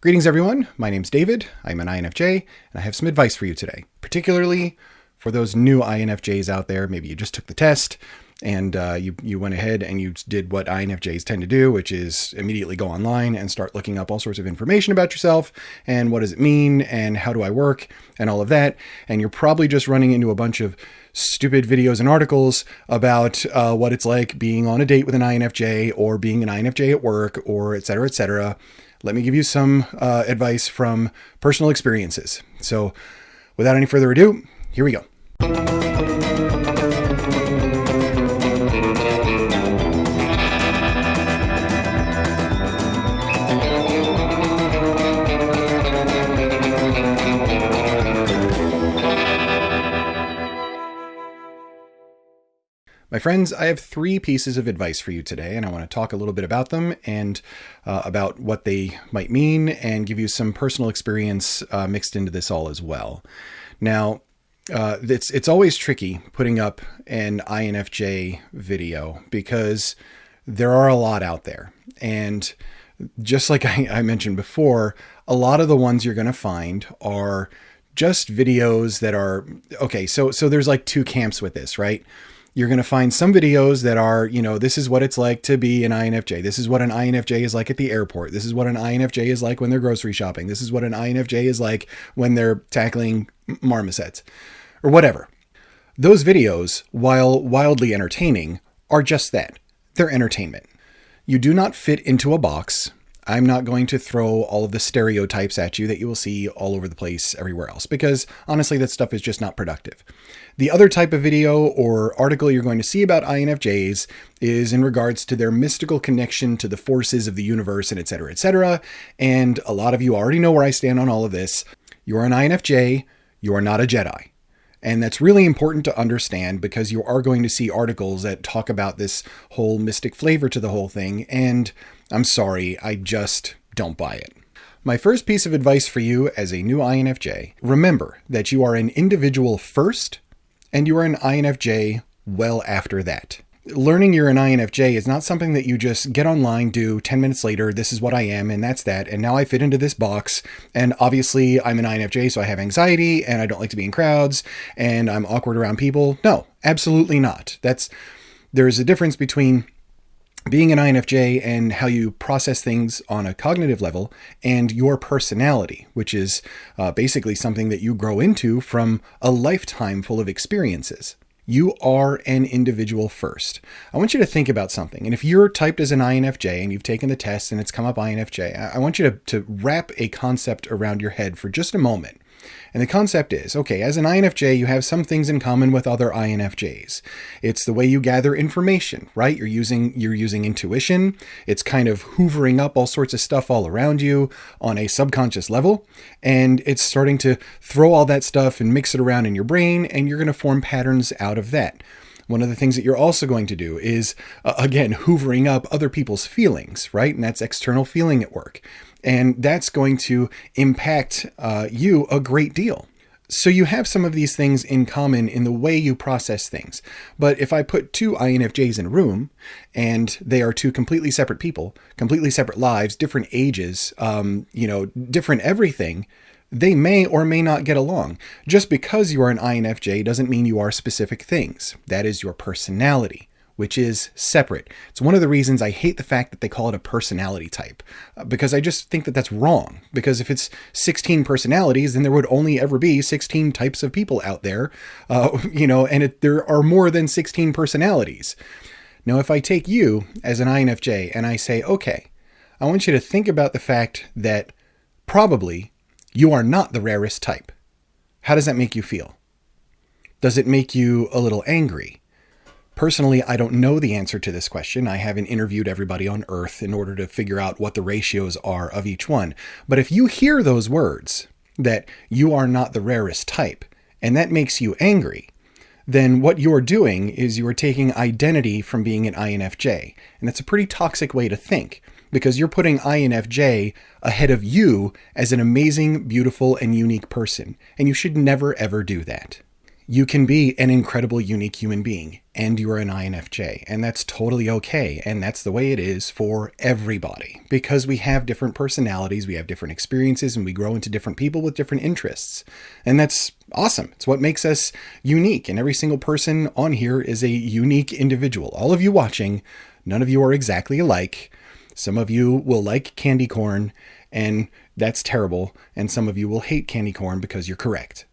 Greetings, everyone. My name's David. I'm an INFJ, and I have some advice for you today, particularly for those new INFJs out there. Maybe you just took the test and you went ahead and you did what INFJs tend to do, which is immediately go online and start looking up all sorts of information about yourself and what does it mean and how do I work and all of that. And you're probably just running into a bunch of stupid videos and articles about what it's like being on a date with an INFJ or being an INFJ at work or et cetera, et cetera. Let me give you some advice from personal experiences. So without any further ado, here we go. My friends, I have 3 pieces of advice for you today, and I want to talk a little bit about them and about what they might mean and give you some personal experience mixed into this all as well. Now, it's always tricky putting up an INFJ video because there are a lot out there. And just like I mentioned before, a lot of the ones you're going to find are just videos that are, okay, so there's like 2 camps with this, right? You're going to find some videos that are, this is what it's like to be an INFJ. This is what an INFJ is like at the airport. This is what an INFJ is like when they're grocery shopping. This is what an INFJ is like when they're tackling marmosets or whatever. Those videos, while wildly entertaining, are just that. They're entertainment. You do not fit into a box. I'm not going to throw all of the stereotypes at you that you will see all over the place everywhere else, because honestly, that stuff is just not productive. The other type of video or article you're going to see about INFJs is in regards to their mystical connection to the forces of the universe and et cetera, et cetera. And a lot of you already know where I stand on all of this. You are an INFJ. You are not a Jedi. And that's really important to understand because you are going to see articles that talk about this whole mystic flavor to the whole thing. And I'm sorry, I just don't buy it. My first piece of advice for you as a new INFJ, remember that you are an individual first and you are an INFJ well after that. Learning you're an INFJ is not something that you just get online, do 10 minutes later, this is what I am, and that's that, and now I fit into this box, and obviously I'm an INFJ, so I have anxiety, and I don't like to be in crowds, and I'm awkward around people. No, absolutely not. There's a difference between being an INFJ and how you process things on a cognitive level and your personality, which is basically something that you grow into from a lifetime full of experiences. You are an individual first. I want you to think about something. And if you're typed as an INFJ and you've taken the test and it's come up INFJ, I want you to wrap a concept around your head for just a moment. And the concept is, okay, as an INFJ, you have some things in common with other INFJs. It's the way you gather information, right? You're using intuition. It's kind of hoovering up all sorts of stuff all around you on a subconscious level. And it's starting to throw all that stuff and mix it around in your brain, and you're going to form patterns out of that. One of the things that you're also going to do is, again, hoovering up other people's feelings, right? And that's external feeling at work. And that's going to impact you a great deal. So you have some of these things in common in the way you process things. But if I put 2 INFJs in a room and they are 2 completely separate people, completely separate lives, different ages, different everything, they may or may not get along. Just because you are an INFJ doesn't mean you are specific things. That is your personality, which is separate. It's one of the reasons I hate the fact that they call it a personality type, because I just think that that's wrong. Because if it's 16 personalities, then there would only ever be 16 types of people out there, there are more than 16 personalities. Now, if I take you as an INFJ and I say, okay, I want you to think about the fact that probably you are not the rarest type. How does that make you feel? Does it make you a little angry? Personally, I don't know the answer to this question. I haven't interviewed everybody on Earth in order to figure out what the ratios are of each one. But if you hear those words, that you are not the rarest type, and that makes you angry, then what you're doing is you are taking identity from being an INFJ. And that's a pretty toxic way to think, because you're putting INFJ ahead of you as an amazing, beautiful, and unique person. And you should never, ever do that. You can be an incredible, unique human being, and you're an INFJ, and that's totally okay. And that's the way it is for everybody, because we have different personalities, we have different experiences, and we grow into different people with different interests. And that's awesome. It's what makes us unique. And every single person on here is a unique individual. All of you watching, none of you are exactly alike. Some of you will like candy corn, and that's terrible. And some of you will hate candy corn because you're correct.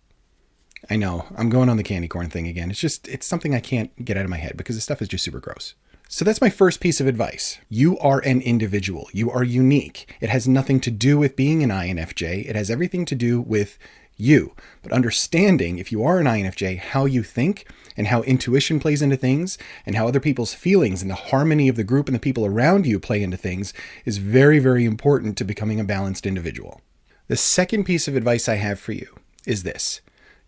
I know, I'm going on the candy corn thing again. It's something I can't get out of my head because the stuff is just super gross. So that's my first piece of advice. You are an individual. You are unique. It has nothing to do with being an INFJ. It has everything to do with you. But understanding, if you are an INFJ, how you think and how intuition plays into things and how other people's feelings and the harmony of the group and the people around you play into things is very, very important to becoming a balanced individual. The second piece of advice I have for you is this.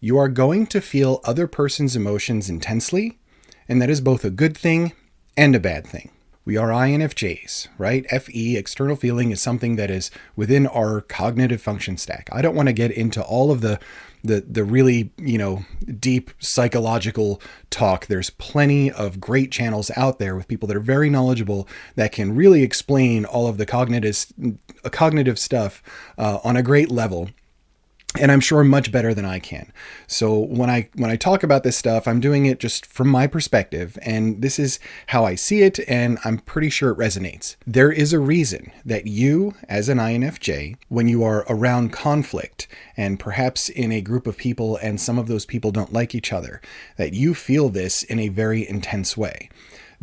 You are going to feel other person's emotions intensely, and that is both a good thing and a bad thing. We are INFJs, right? FE, external feeling, is something that is within our cognitive function stack. I don't want to get into all of the really, deep psychological talk. There's plenty of great channels out there with people that are very knowledgeable that can really explain all of the cognitive stuff on a great level. And I'm sure much better than I can. So when I talk about this stuff, I'm doing it just from my perspective, and this is how I see it, and I'm pretty sure it resonates. There is a reason that you, as an INFJ, when you are around conflict, and perhaps in a group of people and some of those people don't like each other, that you feel this in a very intense way.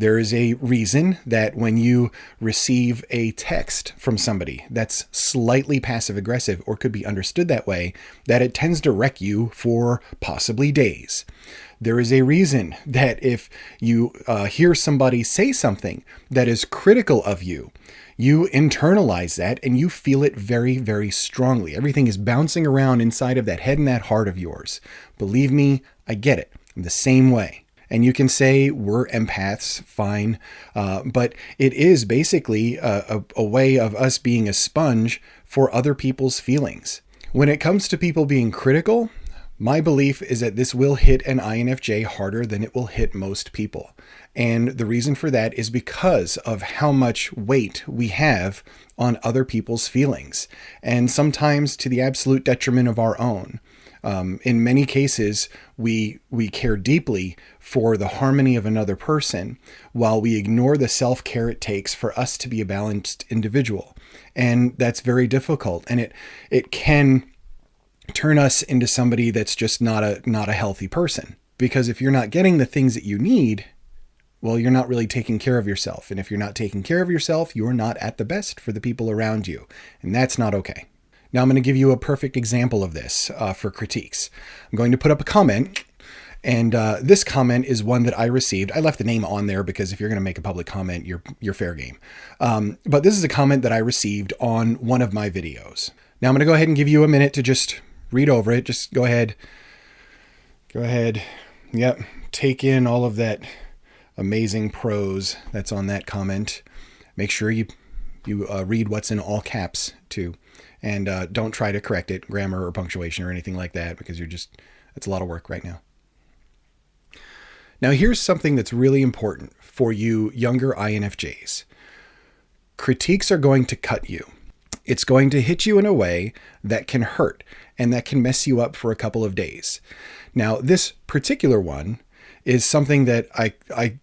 There is a reason that when you receive a text from somebody that's slightly passive-aggressive or could be understood that way, that it tends to wreck you for possibly days. There is a reason that if you hear somebody say something that is critical of you, you internalize that and you feel it very, very strongly. Everything is bouncing around inside of that head and that heart of yours. Believe me, I get it. I'm the same way. And you can say we're empaths, fine, but it is basically a way of us being a sponge for other people's feelings. When it comes to people being critical, my belief is that this will hit an INFJ harder than it will hit most people. And the reason for that is because of how much weight we have on other people's feelings, and sometimes to the absolute detriment of our own. In many cases, we care deeply for the harmony of another person while we ignore the self-care it takes for us to be a balanced individual. And that's very difficult. And it can turn us into somebody that's just not a healthy person. Because if you're not getting the things that you need, well, you're not really taking care of yourself. And if you're not taking care of yourself, you're not at the best for the people around you. And that's not okay. Now I'm going to give you a perfect example of this for critiques. I'm going to put up a comment, and this comment is one that I received. I left the name on there because if you're going to make a public comment, you're fair game. But this is a comment that I received on one of my videos. Now I'm going to go ahead and give you a minute to just read over it. Just go ahead. Yep. Take in all of that amazing prose that's on that comment. Make sure you read what's in all caps too. And don't try to correct it, grammar or punctuation or anything like that, because it's a lot of work right now. Now, here's something that's really important for you younger INFJs. Critiques are going to cut you. It's going to hit you in a way that can hurt and that can mess you up for a couple of days. Now, this particular one is something that I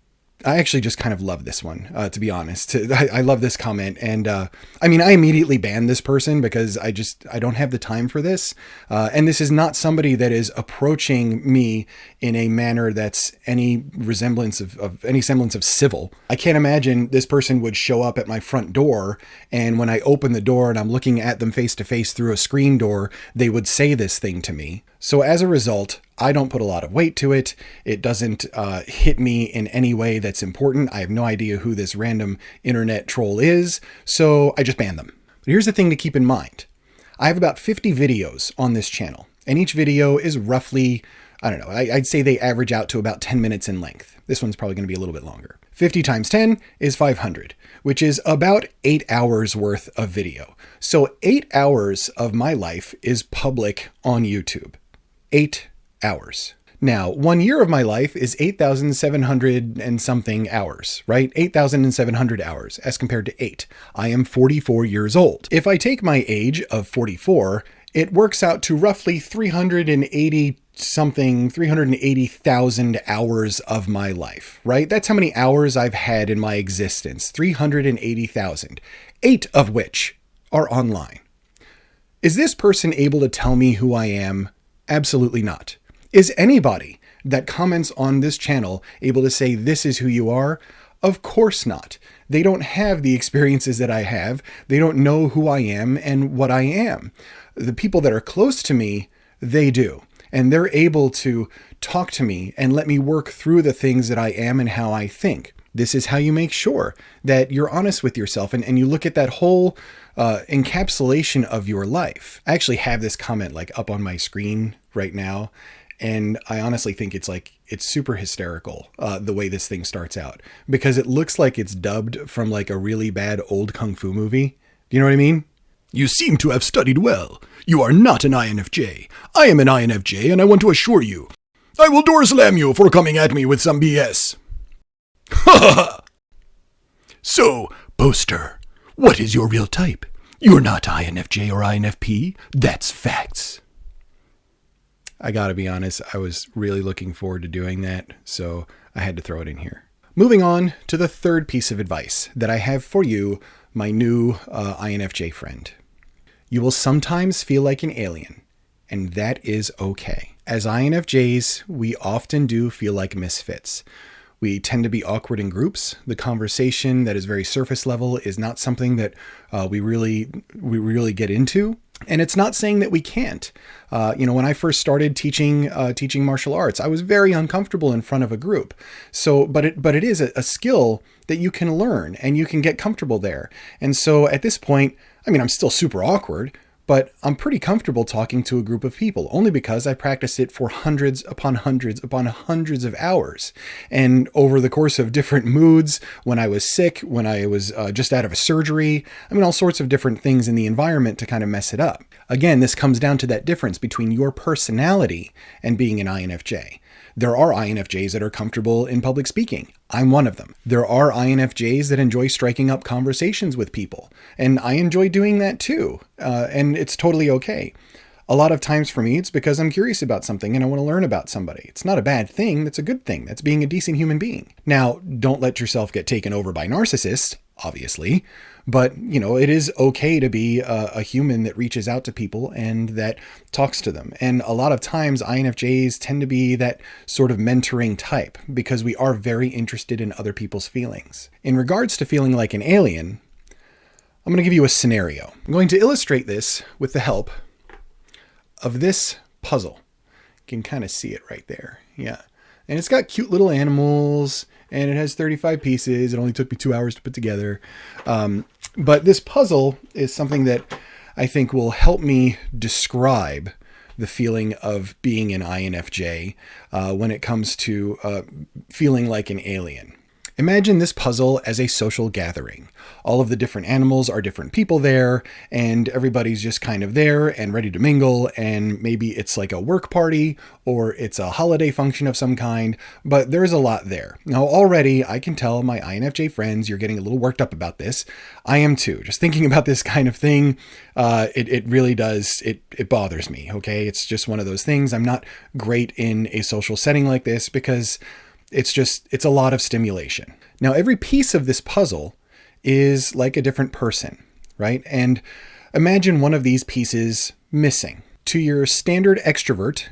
actually just kind of love this one, to be honest. I love this comment. And I immediately banned this person because I don't have the time for this. And this is not somebody that is approaching me in a manner that's any semblance of civil. I can't imagine this person would show up at my front door, and when I open the door and I'm looking at them face to face through a screen door, they would say this thing to me. So as a result, I don't put a lot of weight to it. It doesn't hit me in any way that's important. I have no idea who this random internet troll is, so I just ban them. But here's the thing to keep in mind. I have about 50 videos on this channel, and each video is roughly, I'd say they average out to about 10 minutes in length. This one's probably going to be a little bit longer. 50 times 10 is 500, which is about 8 hours worth of video. So 8 hours of my life is public on YouTube. 8 hours. Now, 1 year of my life is 8,700 and something hours, right? 8,700 hours as compared to 8. I am 44 years old. If I take my age of 44, it works out to roughly 380,000 hours of my life, right? That's how many hours I've had in my existence, 380,000, 8 of which are online. Is this person able to tell me who I am? Absolutely not. Is anybody that comments on this channel able to say this is who you are? Of course not. They don't have the experiences that I have. They don't know who I am and what I am. The people that are close to me, they do. And they're able to talk to me and let me work through the things that I am and how I think. This is how you make sure that you're honest with yourself and you look at that whole encapsulation of your life. I actually have this comment like up on my screen right now. And I honestly think it's super hysterical, the way this thing starts out, because it looks like it's dubbed from like a really bad old Kung Fu movie. Do you know what I mean? You seem to have studied well. You are not an INFJ. I am an INFJ, and I want to assure you, I will door slam you for coming at me with some BS. Ha ha ha! So, poster, what is your real type? You're not INFJ or INFP. That's facts. I gotta be honest, I was really looking forward to doing that, so I had to throw it in here. Moving on to the third piece of advice that I have for you, my new INFJ friend. You will sometimes feel like an alien, and that is okay. As INFJs, we often do feel like misfits. We tend to be awkward in groups. The conversation that is very surface level is not something that we really get into. And it's not saying that we can't. When I first started teaching martial arts, I was very uncomfortable in front of a group. So, but it is a skill that you can learn and you can get comfortable there. And so at this point, I'm still super awkward, but I'm pretty comfortable talking to a group of people only because I practiced it for hundreds upon hundreds upon hundreds of hours. And over the course of different moods, when I was sick, when I was just out of a surgery, all sorts of different things in the environment to kind of mess it up. Again, this comes down to that difference between your personality and being an INFJ. There are INFJs that are comfortable in public speaking. I'm one of them. There are INFJs that enjoy striking up conversations with people, and I enjoy doing that too, and it's totally okay. A lot of times for me, it's because I'm curious about something and I want to learn about somebody. It's not a bad thing. That's a good thing. That's being a decent human being. Now, don't let yourself get taken over by narcissists, obviously, but it is okay to be a human that reaches out to people and that talks to them. And a lot of times INFJs tend to be that sort of mentoring type because we are very interested in other people's feelings. In regards to feeling like an alien, I'm going to give you a scenario. I'm going to illustrate this with the help of this puzzle. You can kind of see it right there. Yeah. And it's got cute little animals and it has 35 pieces. It only took me 2 hours to put together. But this puzzle is something that I think will help me describe the feeling of being an INFJ when it comes to feeling like an alien. Imagine this puzzle as a social gathering. All of the different animals are different people there, and everybody's just kind of there and ready to mingle, and maybe it's like a work party or it's a holiday function of some kind, but there's a lot there. Now already I can tell my INFJ friends you're getting a little worked up about this. I am too. Just thinking about this kind of thing, it really does, it bothers me, okay? It's just one of those things. I'm not great in a social setting like this because it's a lot of stimulation. Now, every piece of this puzzle is like a different person, right? And imagine one of these pieces missing. To your standard extrovert,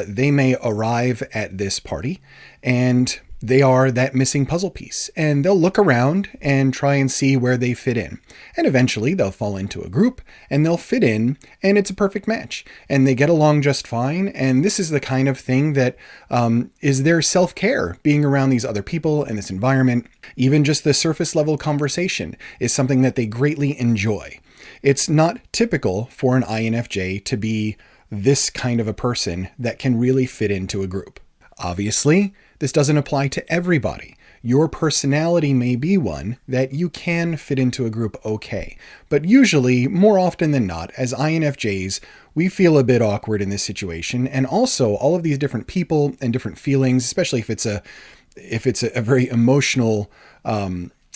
they may arrive at this party and they are that missing puzzle piece, and they'll look around and try and see where they fit in. And eventually they'll fall into a group and they'll fit in, and it's a perfect match and they get along just fine. And this is the kind of thing that is their self-care, being around these other people in this environment. Even just the surface level conversation is something that they greatly enjoy. It's not typical for an INFJ to be this kind of a person that can really fit into a group. Obviously, this doesn't apply to everybody. Your personality may be one that you can fit into a group okay, but usually, more often than not, as INFJs, we feel a bit awkward in this situation, and also all of these different people and different feelings, especially if it's a very emotional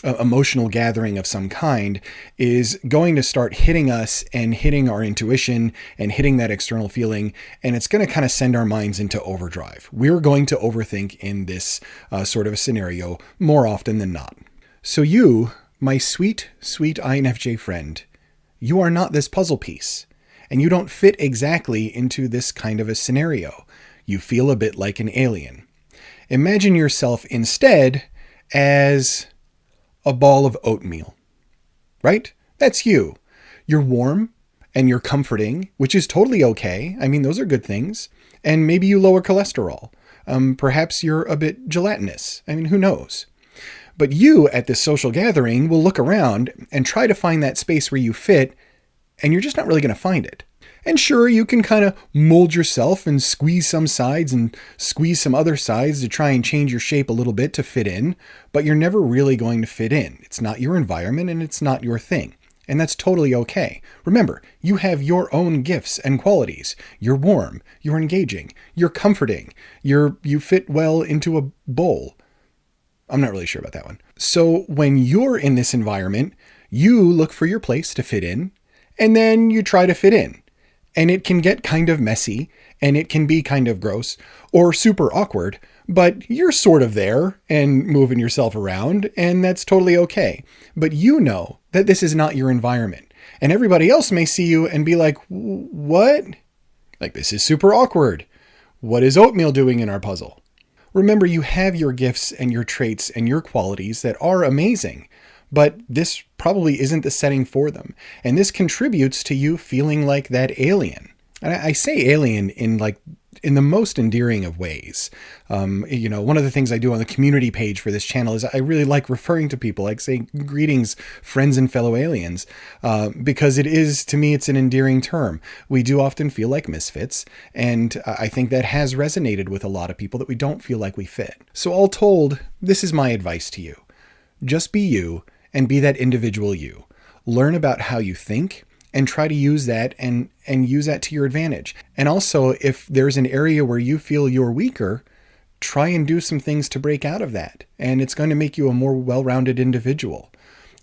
emotional gathering of some kind, is going to start hitting us and hitting our intuition and hitting that external feeling. And it's going to kind of send our minds into overdrive. We're going to overthink in this sort of a scenario more often than not. So you, my sweet, sweet INFJ friend, you are not this puzzle piece, and you don't fit exactly into this kind of a scenario. You feel a bit like an alien. Imagine yourself instead as a ball of oatmeal, right? That's you. You're warm and you're comforting, which is totally okay. I mean, those are good things. And maybe you lower cholesterol. Perhaps you're a bit gelatinous. I mean, who knows? But you at this social gathering will look around and try to find that space where you fit, and you're just not really going to find it. And sure, you can kind of mold yourself and squeeze some sides and squeeze some other sides to try and change your shape a little bit to fit in, but you're never really going to fit in. It's not your environment and it's not your thing. And that's totally okay. Remember, you have your own gifts and qualities. You're warm, you're engaging, you're comforting, you fit well into a bowl. I'm not really sure about that one. So when you're in this environment, you look for your place to fit in, and then you try to fit in. And it can get kind of messy, and it can be kind of gross or super awkward, but you're sort of there and moving yourself around, and that's totally okay. But you know that this is not your environment, and everybody else may see you and be like, what? Like, this is super awkward. What is oatmeal doing in our puzzle? Remember, you have your gifts and your traits and your qualities that are amazing, but this probably isn't the setting for them. And this contributes to you feeling like that alien. And I say alien in the most endearing of ways. One of the things I do on the community page for this channel is I really like referring to people, like saying, greetings, friends and fellow aliens, because it is, to me, it's an endearing term. We do often feel like misfits, and I think that has resonated with a lot of people, that we don't feel like we fit. So all told, this is my advice to you. Just be you, and be that individual you. Learn about how you think and try to use that and use that to your advantage. And also, if there's an area where you feel you're weaker, try and do some things to break out of that. And it's going to make you a more well-rounded individual.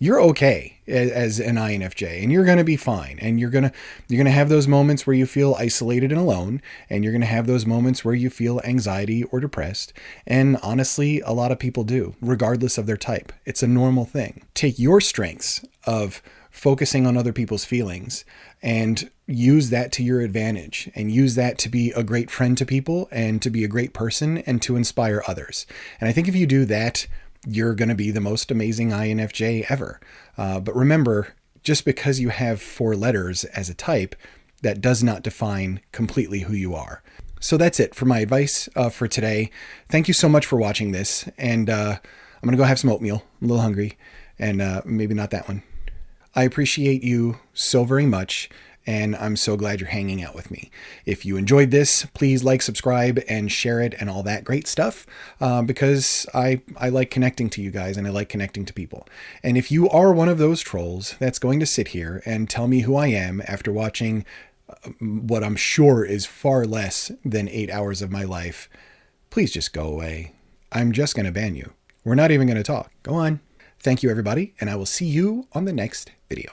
You're okay as an INFJ, and you're going to be fine. And you're going to have those moments where you feel isolated and alone, and you're going to have those moments where you feel anxiety or depressed. And honestly, a lot of people do, regardless of their type. It's a normal thing. Take your strengths of focusing on other people's feelings and use that to your advantage, and use that to be a great friend to people and to be a great person and to inspire others. And I think if you do that, you're going to be the most amazing INFJ ever. But remember, just because you have 4 letters as a type, that does not define completely who you are. So that's it for my advice for today. Thank you so much for watching this. And I'm going to go have some oatmeal. I'm a little hungry, and maybe not that one. I appreciate you so very much, and I'm so glad you're hanging out with me. If you enjoyed this, please like, subscribe, and share it and all that great stuff, because I like connecting to you guys, and I like connecting to people. And if you are one of those trolls that's going to sit here and tell me who I am after watching what I'm sure is far less than 8 hours of my life, please just go away. I'm just going to ban you. We're not even going to talk. Go on. Thank you, everybody, and I will see you on the next video.